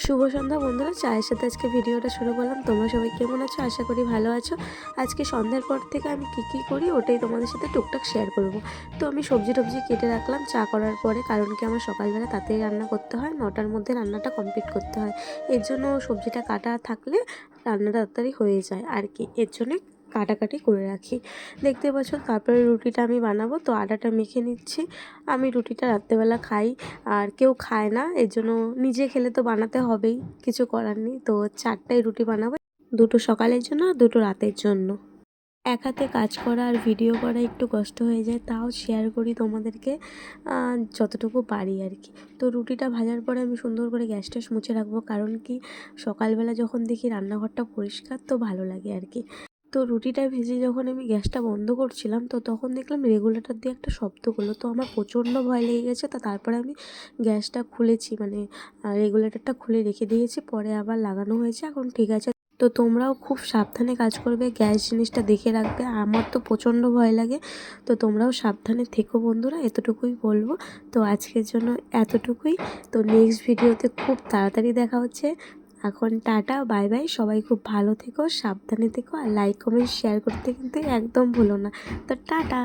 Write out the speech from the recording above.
শুভ সন্ধ্যা বন্ধুরা, চায়ের সাথে আজকে ভিডিওটা শুরু করলাম। তোমরা সবাই কেমন আছো? আশা করি ভালো আছো। আজকে সন্ধ্যার পর থেকে আমি কী করি ওটাই তোমাদের সাথে টুকটাক শেয়ার করব। তো আমি সবজি টবজি কেটে রাখলাম চা করার পরে, কারণ কি আমার সকালবেলা তাড়াতাড়ি রান্না করতে হয়, 9টার মধ্যে রান্নাটা কমপ্লিট করতে হয়। এর জন্য সবজিটা কাটা থাকলে রান্নাটা তাড়াতাড়ি হয়ে যায় আর কি, এর জন্যে কাটাকাটি করে রাখি। দেখতে পাচ্ছ, তারপরে রুটিটা আমি বানাবো, তো আটাটা মেখে নিচ্ছি। আমি রুটিটা রাত্রেবেলা খাই, আর কেউ খায় না, এর জন্য নিজে খেলে তো বানাতে হবেই, কিছু করার নেই। তো 4টাই রুটি বানাবো, 2টো সকালের জন্য আর 2টো রাতের জন্য। এক হাতে কাজ করা আর ভিডিও করা একটু কষ্ট হয়ে যায়, তাও শেয়ার করি তোমাদেরকে যতটুকু পারি আর কি। তো রুটিটা ভাজার পরে আমি সুন্দর করে গ্যাস ট্যাস মুছে রাখবো, কারণ কি সকালবেলা যখন দেখি রান্নাঘরটা পরিষ্কার তো ভালো লাগে আর কি। তো রুটিটা ভেজে যখন আমি গ্যাসটা বন্ধ করছিলাম, তো তখন দেখলাম রেগুলেটর দিয়ে একটা শব্দ করলো। তো আমার প্রচণ্ড ভয় লেগে গেছে। তো তারপরে আমি গ্যাসটা খুলেছি, মানে রেগুলেটরটা খুলে রেখে দিয়েছি, পরে আবার লাগানো হয়েছে, এখন ঠিক আছে। তো তোমরাও খুব সাবধানে কাজ করবে, গ্যাস জিনিসটা দেখে রাখবে। আমার তো প্রচণ্ড ভয় লাগে, তো তোমরাও সাবধানে থেকো বন্ধুরা, এতটুকুই বলবো। তো আজকের জন্য এতটুকুই। তো নেক্সট ভিডিওতে খুব তাড়াতাড়ি দেখা হচ্ছে। এখন টাটা, বাই বাই। সবাই খুব ভালো থেকো, সাবধানে থেকো, আর লাইক কমেন্ট শেয়ার করতে কিন্তু একদম ভুলো না। তো টাটা।